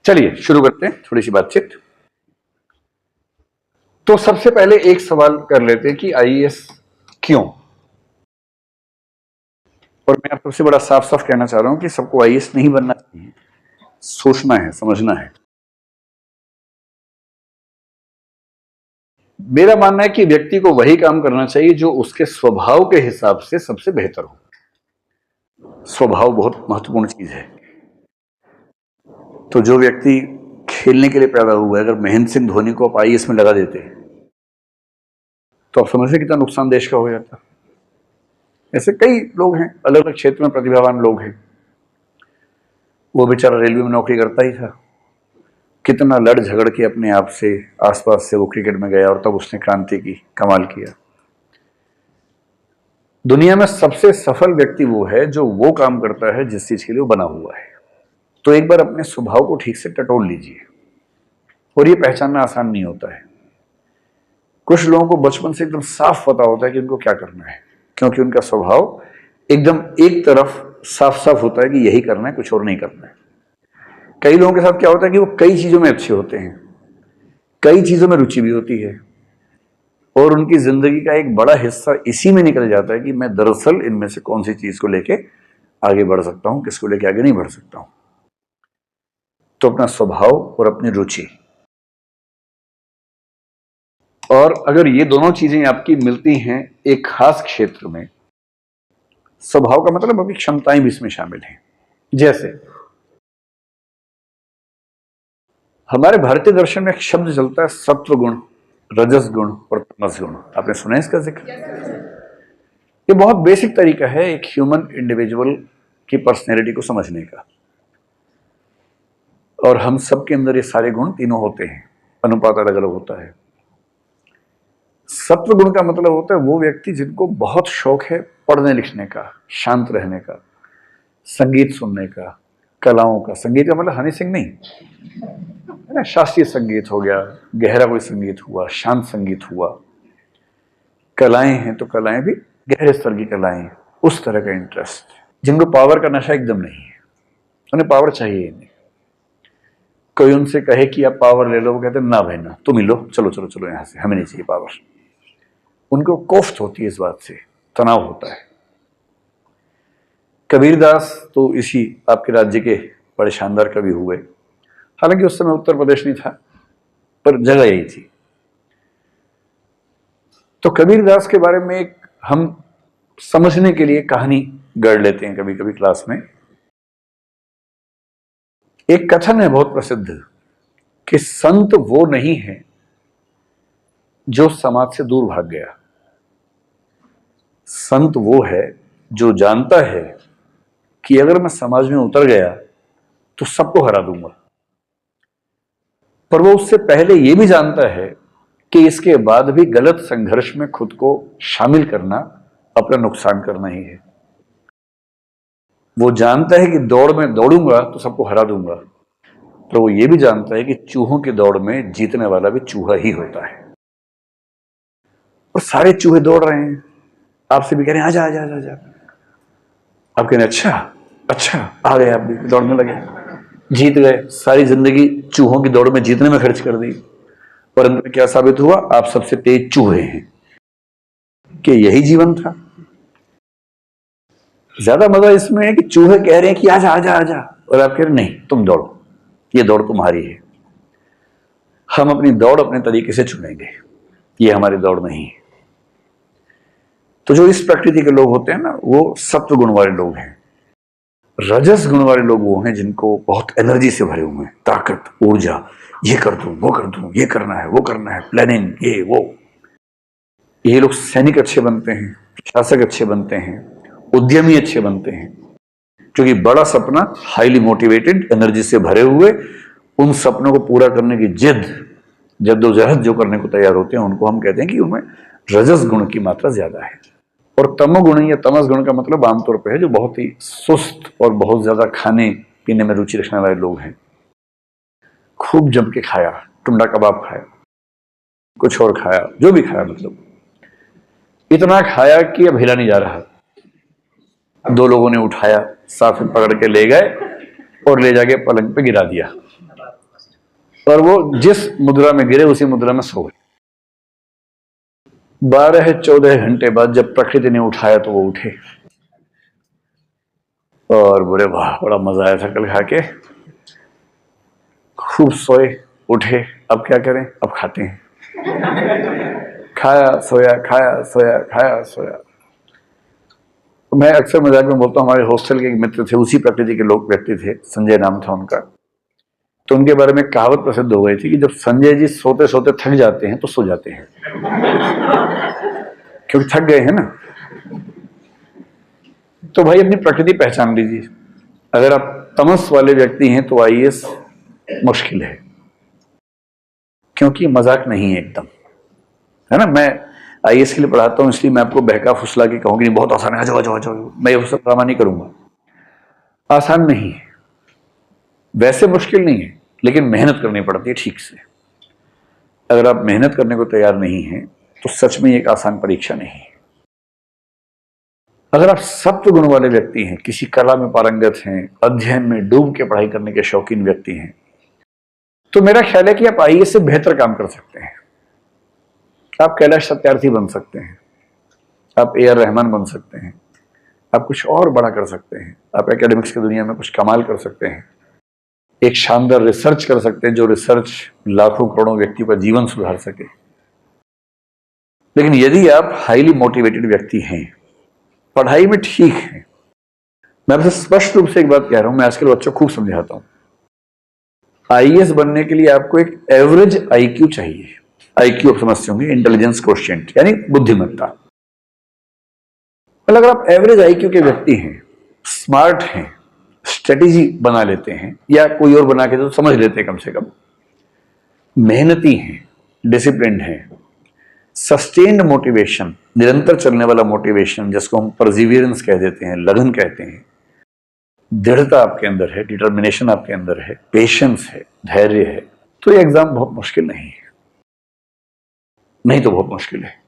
चलिए शुरू करते हैं थोड़ी सी बातचीत। तो सबसे पहले एक सवाल कर लेते हैं कि आईएएस क्यों। और मैं आप सबसे बड़ा साफ साफ कहना चाह रहा हूं कि सबको आईएएस नहीं बनना चाहिए, सोचना है, समझना है। मेरा मानना है कि व्यक्ति को वही काम करना चाहिए जो उसके स्वभाव के हिसाब से सबसे बेहतर हो। स्वभाव बहुत महत्वपूर्ण चीज है। तो जो व्यक्ति खेलने के लिए पैदा हुआ है, अगर महेंद्र सिंह धोनी को आप आईएएस में लगा देते तो आप समझ रहे कितना नुकसान देश का हो जाता। ऐसे कई लोग हैं, अलग अलग क्षेत्र में प्रतिभावान लोग हैं। वो बेचारा रेलवे में नौकरी करता ही था, कितना लड़ झगड़ के अपने आप से आसपास से वो क्रिकेट में गया और तब उसने क्रांति की, कमाल किया। दुनिया में सबसे सफल व्यक्ति वो है जो वो काम करता है जिस चीज के लिए वो बना हुआ है। तो एक बार अपने स्वभाव को ठीक से टटोल लीजिए। और ये पहचानना आसान नहीं होता है। कुछ लोगों को बचपन से एकदम साफ पता होता है कि उनको क्या करना है, क्योंकि उनका स्वभाव एकदम एक तरफ साफ साफ होता है कि यही करना है, कुछ और नहीं करना है। कई लोगों के साथ क्या होता है कि वो कई चीजों में अच्छे होते हैं, कई चीजों में रुचि भी होती है, और उनकी जिंदगी का एक बड़ा हिस्सा इसी में निकल जाता है कि मैं दरअसल इनमें से कौन सी चीज को लेके आगे बढ़ सकता हूं, किसको लेके आगे नहीं बढ़ सकता हूं। तो अपना स्वभाव और अपनी रुचि, और अगर ये दोनों चीजें आपकी मिलती हैं एक खास क्षेत्र में, स्वभाव का मतलब आपकी क्षमताएं भी इसमें शामिल हैं। जैसे हमारे भारतीय दर्शन में एक शब्द चलता है सत्व गुण, रजस गुण और तमस गुण। आपने सुना है इसका जिक्र? ये बहुत बेसिक तरीका है एक ह्यूमन इंडिविजुअल की पर्सनैलिटी को समझने का। और हम सबके अंदर ये सारे गुण तीनों होते हैं, अनुपात अलग अलग होता है। सत्व गुण का मतलब होता है वो व्यक्ति जिनको बहुत शौक है पढ़ने लिखने का, शांत रहने का, संगीत सुनने का, कलाओं का। संगीत का मतलब हनी सिंह नहीं है ना, शास्त्रीय संगीत हो गया, गहरा कोई संगीत हुआ, शांत संगीत हुआ। कलाएं हैं तो कलाएं भी गहरे स्तर की कलाएं, उस तरह का इंटरेस्ट। जिनको पावर का नशा एकदम नहीं है, उन्हें पावर चाहिए ही नहीं। कोई उनसे कहे कि आप पावर ले लो, वो कहते ना भाई ना, तुम ही लो, चलो चलो चलो यहां से, हमें नहीं चाहिए पावर। उनको कोफ्त होती है इस बात से, तनाव होता है। कबीरदास तो इसी आपके राज्य के बड़े शानदार कवि हुए। हालांकि उस समय उत्तर प्रदेश नहीं था, पर जगह यही थी। तो कबीरदास के बारे में एक हम समझने के लिए कहानी गढ़ लेते हैं कभी कभी क्लास में। एक कथन है बहुत प्रसिद्ध कि संत वो नहीं है जो समाज से दूर भाग गया, संत वो है जो जानता है कि अगर मैं समाज में उतर गया तो सबको हरा दूंगा, पर वो उससे पहले यह भी जानता है कि इसके बाद भी गलत संघर्ष में खुद को शामिल करना अपना नुकसान करना ही है। वो जानता है कि दौड़ में दौड़ूंगा तो सबको हरा दूंगा, पर वो ये भी जानता है कि चूहों की दौड़ में जीतने वाला भी चूहा ही होता है। और सारे चूहे दौड़ रहे हैं, आपसे भी कह रहे हैं आजा आजा आजा। आप कह रहे अच्छा अच्छा, आ गए, आप भी दौड़ने लगे, जीत गए। सारी जिंदगी चूहों की दौड़ में जीतने में खर्च कर दी, परंतु क्या साबित हुआ? आप सबसे तेज चूहे हैं। कि यही जीवन था? ज्यादा मजा इसमें है कि चूहे कह रहे हैं कि आजा आजा आजा, और आप कह रहे नहीं तुम दौड़ो, ये दौड़ तुम्हारी है, हम अपनी दौड़ अपने तरीके से चुनेंगे, ये हमारी दौड़ नहीं है। तो जो इस प्रकृति के लोग होते हैं ना, वो सत्व गुण वाले लोग हैं। रजस गुण वाले लोग वो हैं जिनको बहुत एनर्जी से भरे हुए हैं, ताकत, ऊर्जा, ये कर दूं, वो कर दूं, ये करना है, वो करना है, प्लानिंग, ये वो। ये लोग सैनिक अच्छे बनते हैं, शासक अच्छे बनते हैं, उद्यमी अच्छे बनते हैं, क्योंकि बड़ा सपना, हाईली मोटिवेटेड, एनर्जी से भरे हुए, उन सपनों को पूरा करने की जिद, जद्दोजहद जो करने को तैयार होते हैं, उनको हम कहते हैं कि उनमें रजस गुण की मात्रा ज्यादा है। और तमोगुण या तमस गुण का मतलब आमतौर पर है जो बहुत ही सुस्त और बहुत ज्यादा खाने पीने में रुचि रखने वाले लोग हैं। खूब जम के खाया, टुंडा कबाब खाया, कुछ और खाया, जो भी खाया, मतलब इतना खाया कि अब हिला नहीं जा रहा। दो लोगों ने उठाया, साथ में पकड़ के ले गए और ले जाके पलंग पे गिरा दिया। और वो जिस मुद्रा में गिरे उसी मुद्रा में सो गए। 12-14 घंटे बाद जब प्रकृति ने उठाया तो वो उठे और बोले वाह बड़ा मजा आया था कल खा के, खूब सोए, उठे, अब क्या करें, अब खाते हैं। खाया सोया, खाया सोया, खाया सोया। मैं अक्सर मजाक में बोलता हूँ, हमारे हॉस्टल के एक मित्र थे, उसी प्रकृति के लोग व्यक्ति थे, संजय नाम था उनका। तो उनके बारे में कहावत प्रसिद्ध हो गई थी कि जब संजय जी सोते सोते थक जाते हैं तो सो जाते हैं, क्योंकि थक गए हैं ना। तो भाई अपनी प्रकृति पहचान लीजिए। अगर आप तमस वाले व्यक्ति हैं तो आईएएस मुश्किल है, क्योंकि मजाक नहीं है एकदम, है ना। मैं आईएएस के लिए पढ़ाता हूं, इसलिए मैं आपको बहका फुसला के कहूंगी नहीं बहुत आसान है, आ जाओ आ जाओ आ जाओ, मैं ये सब ड्रामा नहीं करूंगा। आसान नहीं है, वैसे मुश्किल नहीं है, लेकिन मेहनत करनी पड़ती है ठीक से। अगर आप मेहनत करने को तैयार नहीं हैं तो सच में एक आसान परीक्षा नहीं है। अगर आप सत्व गुण वाले व्यक्ति हैं, किसी कला में पारंगत हैं, अध्ययन में डूब के पढ़ाई करने के शौकीन व्यक्ति हैं, तो मेरा ख्याल है कि आप आईएएस से बेहतर काम कर सकते हैं। आप कैलाश सत्यार्थी बन सकते हैं, आप ए आर रहमान बन सकते हैं, आप कुछ और बड़ा कर सकते हैं, आप एकेडमिक्स की दुनिया में कुछ कमाल कर सकते हैं, एक शानदार रिसर्च कर सकते हैं जो रिसर्च लाखों करोड़ों व्यक्तियों का जीवन सुधार सके। लेकिन यदि आप हाईली मोटिवेटेड व्यक्ति हैं, पढ़ाई में ठीक है, मैं आपसे स्पष्ट रूप से एक बात कह रहा हूं, मैं आजकल बच्चों को खूब समझाता हूं, आईएएस बनने के लिए आपको एक एवरेज आईक्यू चाहिए। आईक्यू आप समझते होंगे, इंटेलिजेंस कोएफिशिएंट, यानी बुद्धिमत्ता। मतलब अगर आप एवरेज आईक्यू के व्यक्ति हैं, स्मार्ट हैं, स्ट्रेटेजी बना लेते हैं या कोई और बना के तो समझ लेते हैं कम से कम, मेहनती हैं, डिसिप्लिन्ड हैं, सस्टेन्ड मोटिवेशन, निरंतर चलने वाला मोटिवेशन जिसको हम परसिवियरेंस कह देते हैं, लगन कहते हैं, दृढ़ता आपके अंदर है, डिटर्मिनेशन आपके अंदर है, पेशेंस है, धैर्य है, तो ये एग्जाम बहुत मुश्किल नहीं है, नहीं तो बहुत मुश्किल है।